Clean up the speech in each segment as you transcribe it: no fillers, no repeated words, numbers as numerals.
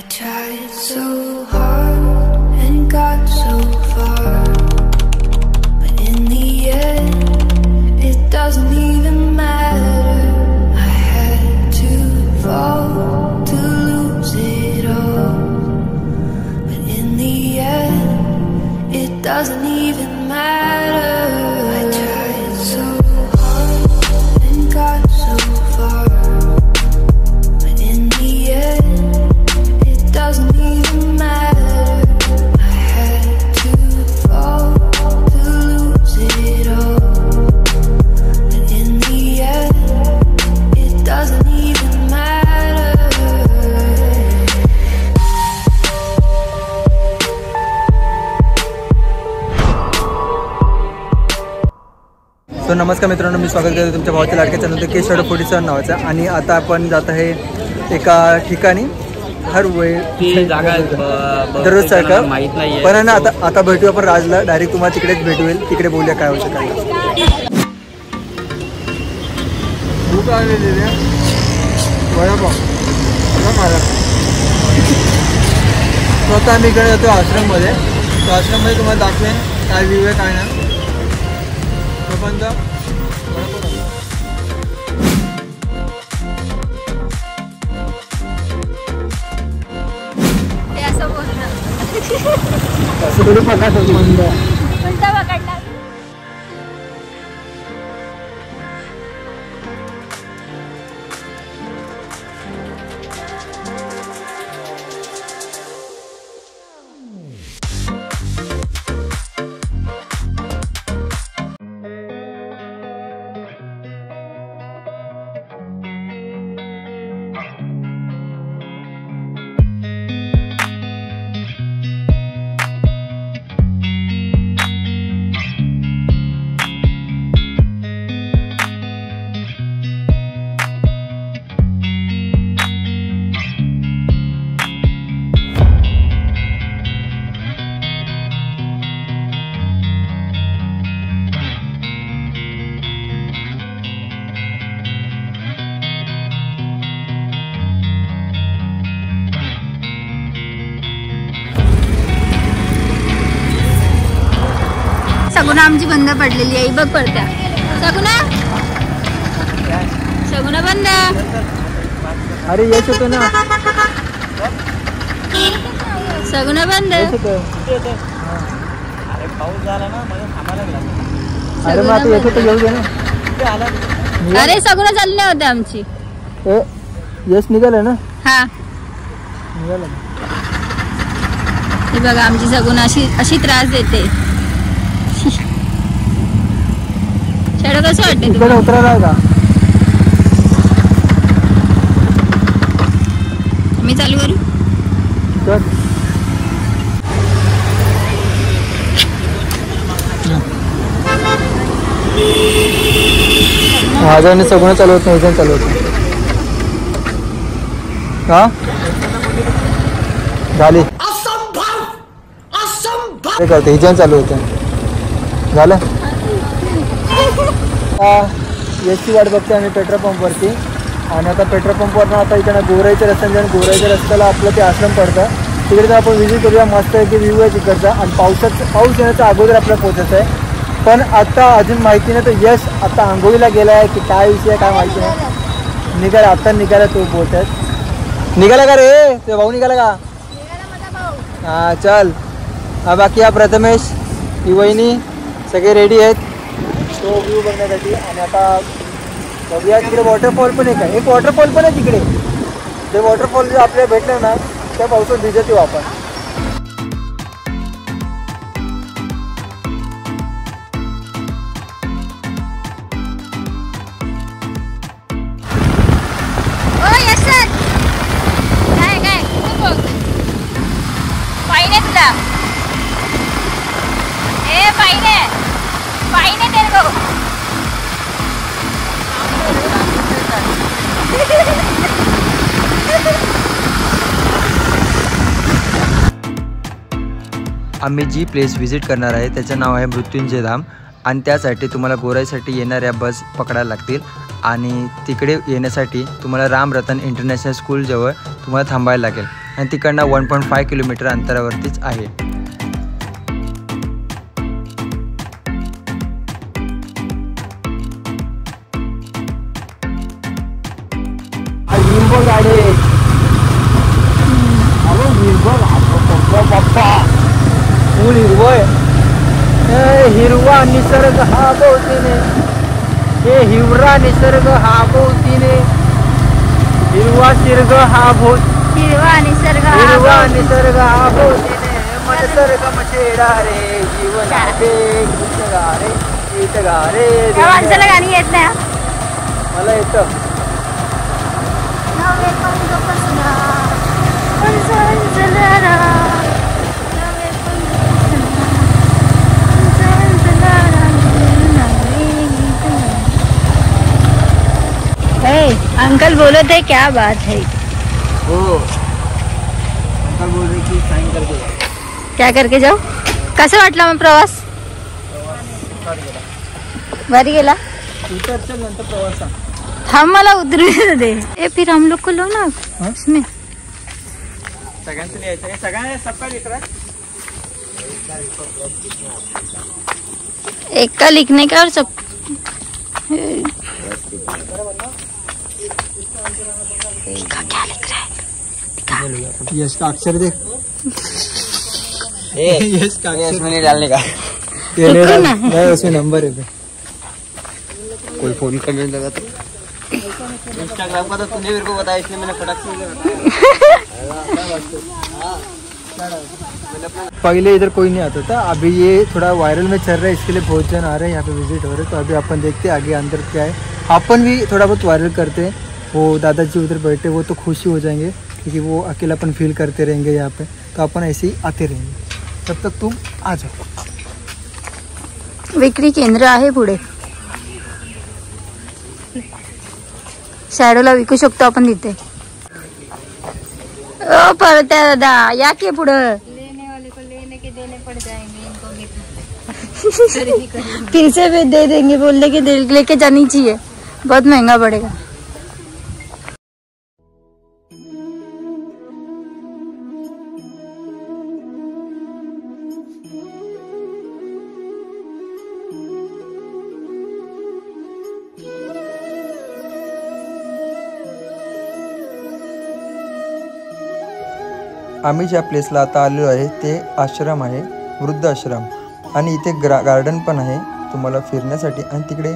tried so hard and got so far, but in the end it doesn't even matter. I had to fall to lose it all, but in the end it doesn't even matter. I tried so hard and got so far, but in the end it doesn't even matter. I had to fall to lose it all, but in the end it doesn't even matter. तो नमस्कार मित्रांनो, मी स्वागत करतो तुमच्या भावाच्या लाडक्या channel के shadow 47 नावाचा. आणि आता आपण जात आहे एका ठिकाणी. हर वेळ जागा दररोज सारखं पण आहे ना. आता भेटू आपण राजला. डायरेक्ट तुम्हाला तिकडेच भेटूया, तिकडे बोलूया काय होतं काय. तो आता आम्ही इकडे जातो आश्रममध्ये. तो आश्रममध्ये तुम्हाला दाखवेन काय व्ह्यू आहे काय ना. बंद असं थोडी पकडतात मंद. सगुना आमची बंद पडलेली आहे. बघ पडत्या. सगुना सगुना बंद. अरे येत होतो ना. सगुना बंद. अरे मग आता येत होतं येऊ दे ना. अरे सगुना चालले होते आमची. यश निघालं ना. हा निघालं. हे बघा आमची सगुना अशी त्रास देते. शेडो कसं वाटते तिकडे उतरायला का. मी चालू करू. माझ्याने सगळं चालवत नाही, इजन चालवत का झाली ते करते. इजन चालू होतं झालं. याची वाट बघते आम्ही पेट्रोल पंपवरती. आणि आता पेट्रोल पंपवरनं आता इकडे गोराईच्या रस्त्याने जाऊन गोराईच्या रस्त्याला आपलं ते आश्रम पडतं. तिकडे तर आपण व्हिजिट करूया. मस्त आहे की व्ह्यू आहे तिकडचा. आणि पाऊस येण्याच्या अगोदर आपल्याला पोचायचं आहे. पण आता अजून माहिती नाही. तर यश आता आंघोळीला गेला आहे की काय विषय आहे काय माहिती नाही. निघाला आत्ता निघाला तो पोहतात. निघाला का रे ते भाऊ. निघाला का. हां चल. हा बाकी हा प्रथमेश ही वहिनी सगळे रेडी आहेत तो व्ह्यू बघण्यासाठी. आणि आता बघूया तिकडे वॉटरफॉल पण आहे. एक वॉटरफॉल पण आहे तिकडे. ते वॉटरफॉल जे आपल्याला भेटलं ना त्या पावसात भिजत येऊ आपण. आम्ही जी प्लेस व्हिजिट करणार आहे त्याचं नाव आहे मृत्युंजय धाम. आणि त्यासाठी तुम्हाला गोराईसाठी येणाऱ्या बस पकडायला लागतील. आणि तिकडे येण्यासाठी तुम्हाला राम रतन इंटरनॅशनल स्कूलजवळ तुम्हाला थांबायला लागेल. आणि तिकडनं 1.5 किलोमीटर अंतरावरतीच आहे. फुल हिरवय, हिरवा निसर्ग हा भोवतीने, हे हिवरा निसर्ग हा भोवतीने, हिरवा निसर्ग हा भोवतीने, हिरवा निसर्ग हिरवा निसर्ग हा भोवतीने, निसर्ग मचेडा रे जीवनाचे गीत गा रे, गीत गा रे. त्या माणसाला गाणी येत नाही हा? मला येतं. अंकल बोले थे क्या बात है. हो अंकल बोल रहे की साइन करके जाओ. क्या करके जाओ. कसं वाटलं मग प्रवास. भारी गेला. उतरच्या नंतर प्रवास थांब मला उतरू दे. ए फिर हम लोग को लो ना इसमें. सगळ्यांचं लिहायचं आहे. सगळ्यांना सबका लिख रहा है. एक का लिखने का और सब. क्या लिख रहा है. यश का अक्षर देख. यश का अक्षर नहीं डालने का. नहीं उसमें नंबर है. कोई फोन करने लगा तो इंस्टाग्राम का तो तूने मेरे को बताया, इसलिए मैंने फटाक से. पहले इधर कोई नहीं आता था. अभी ये थोड़ा वायरल में चल रहा है, इसके लिए बहुत जन आ रहे हैं यहाँ पे विजिट हो रहे हैं. तो अभी अपन देखते हैं आगे अंदर क्या है. अपन भी थोड़ा बहुत वायरल करते हैं. वो दादाजी उधर बैठे वो तो खुशी हो जाएंगे क्योंकि वो अकेलापन फील करते रहेंगे यहाँ पे. तो अपन ऐसे ही आते रहेंगे. तब तक तुम आ जाओ. विक्री केंद्र आहे पुढे. शॅडोला विकू शकतो आपण तिथे. ओ परत्या दादा या के पुढं. लेने वाले को लेने के देने पड़ जाएंगे इनको. फिर से भी दे देंगे. बोलने के लेके जानी चाहिए. बहुत महंगा पड़ेगा. आम्ही ज्या प्लेसला आता आलेलो आहे ते आश्रम आहे, वृद्ध आश्रम. आणि इथे गार्डन पण आहे तुम्हाला फिरण्यासाठी. आणि तिकडे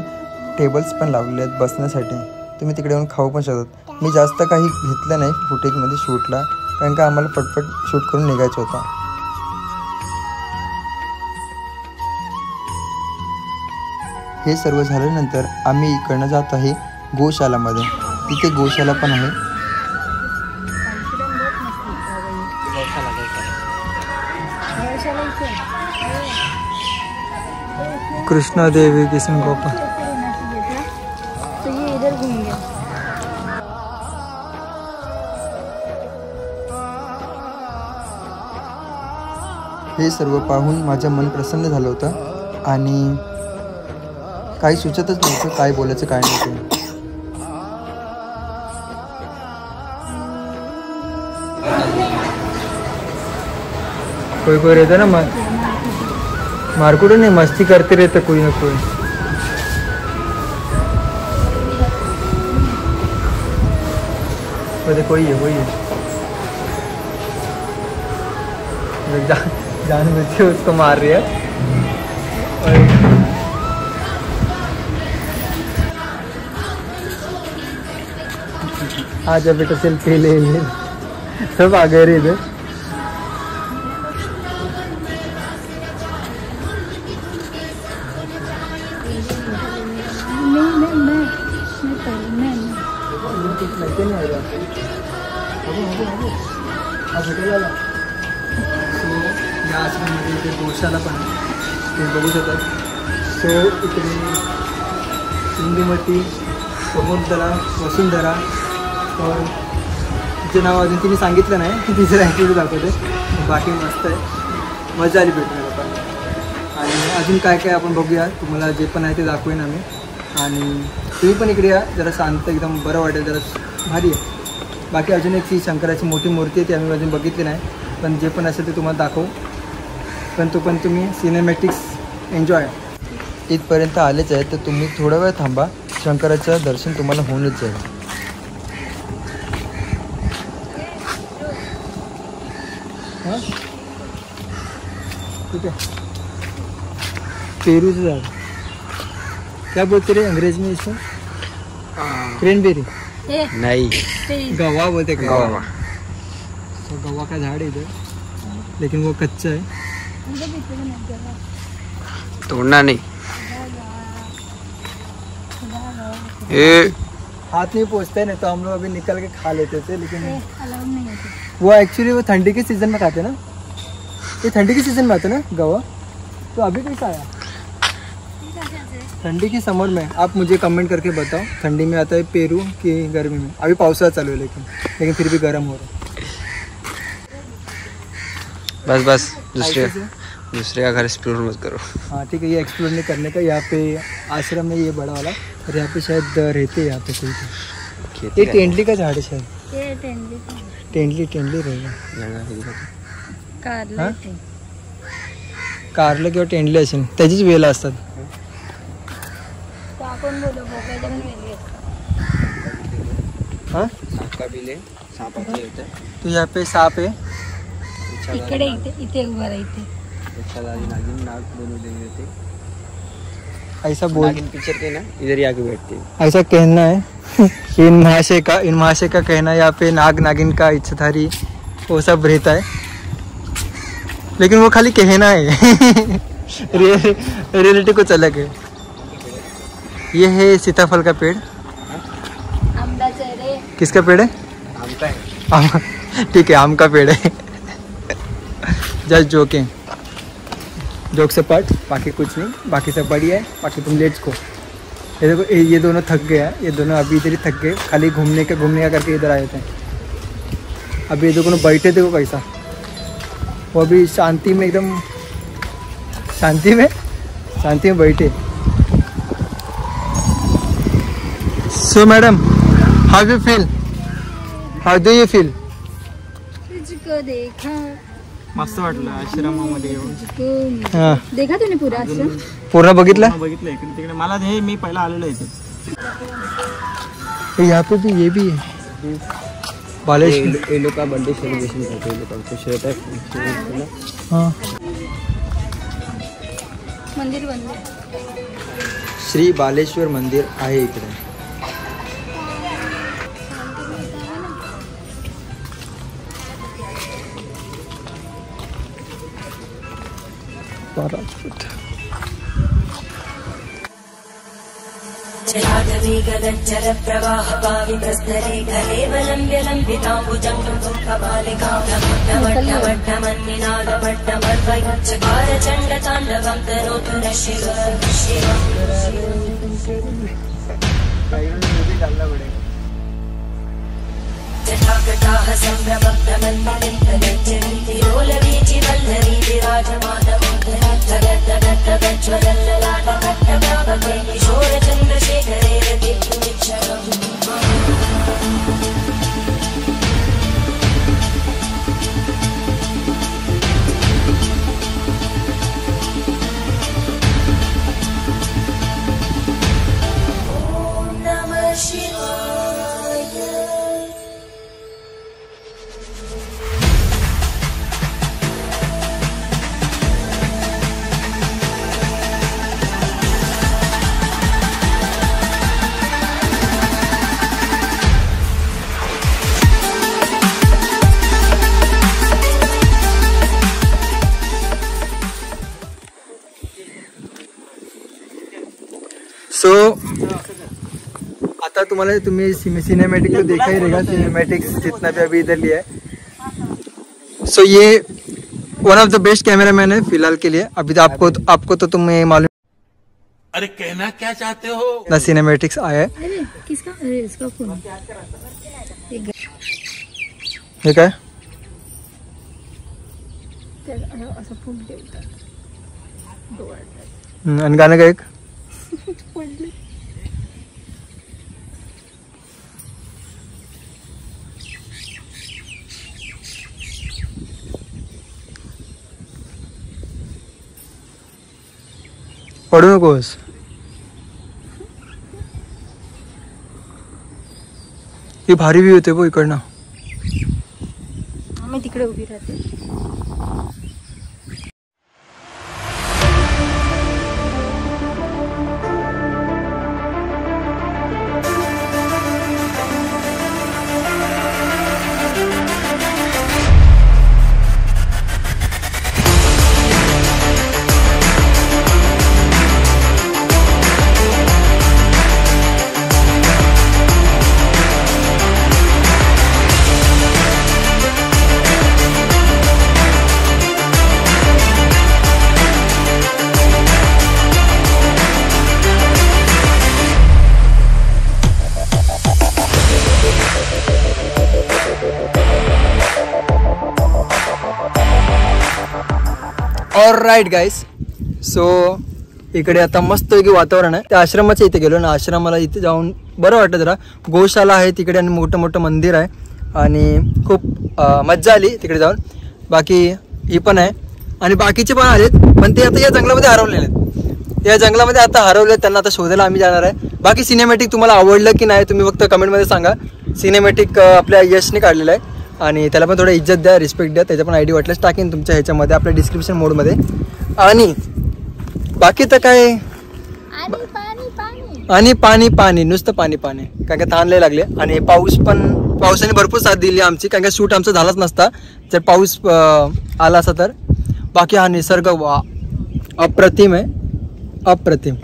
टेबल्स पण लावलेले आहेत बसण्यासाठी. तुम्ही तिकडे येऊन खाऊ पण शकतात. मी जास्त काही घेतलं नाही फुटेजमध्ये शूटला, कारण का आम्हाला पटपट शूट करून निघायचं होता. हे सर्व झाल्यानंतर आम्ही इकडनं जात आहे गोशालामध्ये. तिथे गोशाला पण आहे. कृष्णा देवी किशन गोपाल. तो ये इधर घूम गया. हे सर्व पाहून माझं मन प्रसन्न झालं होतं आणि काही सुचतच नव्हतं काय बोलायचं काय नाही. कोई कोई रहता ना मारकुटे नहीं, मस्ती करते रहते कोई ना कोई. कोई है जान बुझ के उसको मार रही है. आजा बेटा सेल्फी ले. सब आ गए रे इधर. या आश्रममध्ये इथे गोशाला पण तुम्ही बघू शकता. सो इकडे इंदुमती, समुद्रा, वसुंधरा. और तिचे नाव अजून तिने सांगितलं नाही की तिचं ॲक्टिव्हिटी दाखवते. बाकी मस्त आहे, मजा आली भेटण्याला पण. आणि अजून काय काय आपण बघूया. तुम्हाला जे पण आहे ते दाखवेन आम्ही. आणि तुम्ही पण इकडे या, जरा शांत एकदम बरं वाटेल, जरा भारी आहे. बाकी अजून एक ही शंकराची मोठी मूर्ती आहे ती आम्ही अजून बघितली नाही, पण जे पण असेल ते तुम्हाला दाखवू. पण तो पण तुम्ही सिनेमॅटिक्स एन्जॉय. इथपर्यंत आलेच आहे तर तुम्ही थोडा वेळ थांबा, शंकराचं दर्शन तुम्हाला होऊनच जाईल. हां ठीक आहे. पेरूचं झाड क्या बोलते रे अंग्रेज में इसको? क्रेनबेरी नाही, गवा बोलते. गवा. तो गवा का झाड़ है इधर, लेकिन वो कच्चा है. तोड़ना नहीं. ए हाथ नहीं पहुँचता है, नहीं तो हम लोग अभी निकल के खा लेते थे, लेकिन वो एक्चुअली वो ठंडी के सीजन में खाते हैं ना. ये ठंडी के सीजन में आता है ना गवा. तो अभी कैसा आया ठंडी की समर में? आप मुझे कमेंट करके बताओ ठंडी में आता है पेरू कि गर्मी में. अभी पावसाळा चालू है लेकिन फिर भी गर्म हो रहा है. बस दूसरे का घर एक्सप्लोर मत करो. हाँ ठीक है, ये एक्सप्लोर नहीं करने का. यहाँ पे आश्रम है ये बड़ा वाला, और यहाँ पे शायद रहते हैं यहाँ पे कोई. ये तेंडली का झाड़ है शायद. तेंडली रहेगा. कारलं किंवा तेंडली असेल, त्याचीच वेला असतात. हाँ तो यहाँ पे सांप है. इकडे इथे उभा राहते. ऐसा बोल पिक्चर के ना इधर ही आके बैठते हैं. ऐसा कहना है इन महाशय का कहना है, यहाँ पे नाग नागिन का इच्छाधारी वो सब रहता है, लेकिन वो खाली कहना है. रियलिटी कुछ अलग है. ये है सीताफल का पेड़. किसका पेड़ है? आम का है. ठीक है, आम का पेड़ है. जस्ट जोकिंग, जोक से पार्ट, बाकी कुछ नहीं, बाकी सब बढ़िया है. बाकी तुम लेट्स गो. ये देखो ये दोनों थक गया, ये दोनों अभी इधर ही थक गए, खाली घूमने का करके इधर आए थे. अभी ये दोनों बैठे थे, वो कैसा वो अभी शांति में एकदम शांति में बैठे. सो madam, how you feel? How do you feel? मस्त वाटलं आश्रमामध्ये येऊन. हां देखा तुम्ही पुरा आश्रम पूर्ण बघितलं? बघितलं इकडे तिकडे. मला हे मी पहिला आलेलो इथे. यहाँ पे भी ये भी है बालेश्वर. ये लोग का बर्थडे सेलिब्रेशन करते हैं. ये लोग का खुश रहता है. हाँ मंदिर बनले. श्री बालेश्वर मंदिर आहे इकडे. जलाधवी गगनचर प्रवाह पावितस्तरे कलेवलम्ब्य लम्बिताम्बुजङ्गं तुङ्गबालिकामट्टमट्टमन्निनादमट्टमर्वयुच्चकार चण्डताण्डवं तनोतु नः शिव. जटाकटाः सम्भ्रमब्धमन्निलिन्तनित्यनितिरोलवीचि वल्लरी विराजमानमोदरज्ज्वलल्ललाटकट्टप्रापके किशोरचन्द्रशेखरे रतित्वमिच्छरम्. ॐ नमः शिवाय. सो आता तुम्ही सिनेमैटिक तो देखा ही रहेगा. सिनेमैटिक्स जितना भी अभी इधर लिया है. सो ये one of the best cameraman है फिलहाल के लिए. अभी तो आपको तो तुम्हें मालूम. अरे कहना क्या चाहते हो? ना सिनेमैटिक्स आया है. अरे किसका? अरे इसका फोन. हे काय? असं फोन ठेवतात. आणि गाणं काय? पडू नकोस. ही भारी व्ह्यू येते बघ इकडनं. आम्ही तिकडे उभी राहते. ऑलराईट गाईज, सो इकडे आता मस्तपैकी वातावरण आहे. त्या आश्रमाच्या इथे गेलो ना, आश्रमाला इथे जाऊन बरं वाटतं जरा. गोशाला आहे तिकडे आणि मोठं मोठं मंदिर आहे आणि खूप मज्जा आली तिकडे जाऊन. बाकी ही पण आहे आणि बाकीचे पण आलेत, पण ते आता या जंगलामध्ये हरवलेले आहेत. या जंगलामध्ये आता हरवले, त्यांना आता शोधायला आम्ही जाणार आहे. बाकी सिनेमॅटिक तुम्हाला आवडलं की नाही तुम्ही फक्त कमेंटमध्ये सांगा. सिनेमॅटिक आपल्या यशने काढलेलं आहे आणि त्याला पण थोडं इज्जत द्या, रिस्पेक्ट द्या. त्याच्या पण आयडी वाटल्यास टाकेन तुमच्या ह्याच्यामध्ये आपल्या डिस्क्रिप्शन मोडमध्ये. आणि बाकी तर काय, आणि पाणी पाणी नुसतं पाणी पाणी, कारण का तहान लय लागले. आणि पावसाने भरपूर साथ दिली आमची, कारण का शूट आमचा झालाच नसता जर पाऊस आला असता तर. बाकी हा निसर्ग वा अप्रतिम आहे, अप्रतिम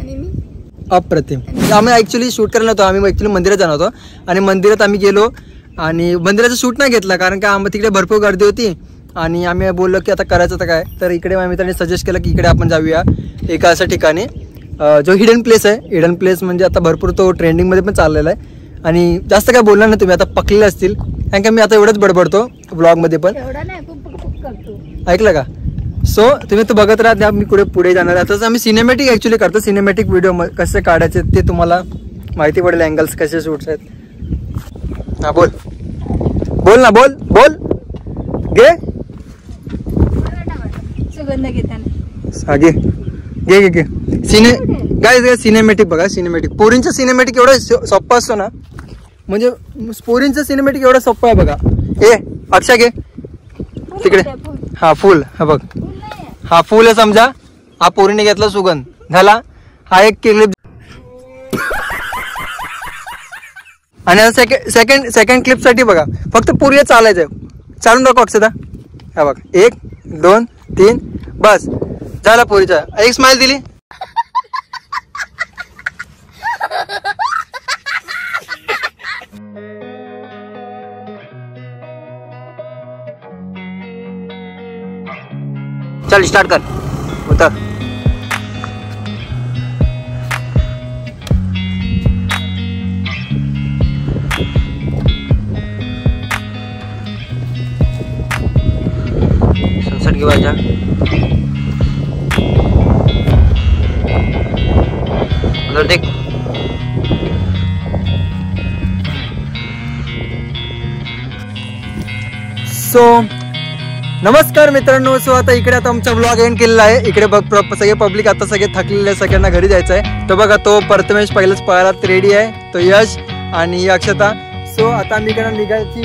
अप्रतिम. आम्ही ॲक्च्युली शूट करायला नव्हतो, आम्ही ॲक्च्युली मंदिरात जाणार होतो आणि मंदिरात आम्ही गेलो आणि मंदिराचं शूट नाही घेतला कारण का तिकडे भरपूर गर्दी होती. आणि आम्ही बोललो की आता करायचं तर काय, तर इकडे माझ्या मित्रांनी सजेस्ट केलं की इकडे आपण जाऊया एका असं ठिकाणी जो हिडन प्लेस आहे. हिडन प्लेस म्हणजे आता भरपूर तो ट्रेंडिंगमध्ये पण चाललेला आहे. आणि जास्त काय बोलणार नाही तुम्ही, आता पकलेले असतील कारण का मी आता एवढंच बडबडतो ब्लॉगमध्ये पण, ऐकलं का. सो तुम्ही तो बघत राहा, मी पुढे जाणार आहे. आताच आम्ही सिनेमॅटिक ॲक्च्युली करतो. सिनेमॅटिक व्हिडिओ कसे काढायचे ते तुम्हाला माहिती पडेल, अँगल्स कसे शूट्स आहेत. हा बोल बोल ना, बोल बोल घे. सुगंध घेताना घे घे घे. काय सिनेमॅटिक बघा, सिनेमॅटिक पोरींचं सिनेमॅटिक एवढं सोप्पं असतो ना, म्हणजे पोरींचं सिनेमॅटिक एवढं सोप्पं आहे बघा. ए अक्षा घे तिकडे. हा फुल, हा बघ हा फुल आहे समजा. हा पोरीने घेतला सुगंध झाला. हा एक क्लिप. आणि सेकंड क्लिपसाठी बघा फक्त पोरीला चालायचं, चालून दाखव अक्षता. हा बघ 1 2 3 बस झाला पोरीचा. एक स्माइल दिली. चल स्टार्ट कर, उतर. सनसेट की वजह उधर देख. सो नमस्कार मित्रांनो. सो आता इकडे आता आमचा ब्लॉग एंड केलेला आहे. इकडे बघ सगळे पब्लिक आता सगळे थकलेले आहे, सगळ्यांना घरी जायचं आहे. तो बघा तो प्रथमेश पहिलंच पळायला रेडी आहे, तो यश आणि ही अक्षता. सो आता आम्ही इकडे निघायची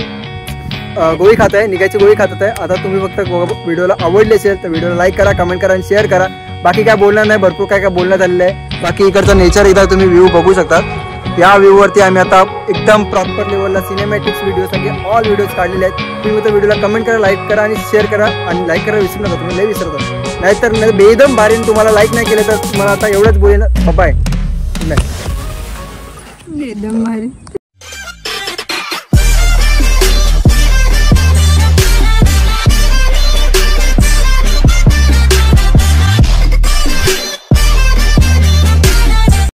गोळी खात आहे, निघायची गोळी खात आहे. आता तुम्ही फक्त व्हिडिओला आवडले असेल तर व्हिडिओला लाईक करा, कमेंट करा आणि शेअर करा. बाकी काय बोलणार नाही, भरपूर काय बोलण्यात आलेलं आहे. बाकी इकडचं नेचर एकदा तुम्ही व्ह्यू बघू शकता. या व्ह्यूवरती आम्ही आता एकदम प्रॉपर लेवलला सिनेमॅटिक्स व्हिडिओ सगळे ऑल व्हिडिओज काढलेले आहेत. तुम्ही फक्त व्हिडिओला कमेंट करा, लाईक करा आणि शेअर करा. आणि लाईक करा विसरू नका, तुम्ही लई विसरता. नाहीतर बेदम भारी तुम्हाला लाईक नाही केलं तर तुम्हाला आता एवढंच बोलेन बाय. एकदम भारी.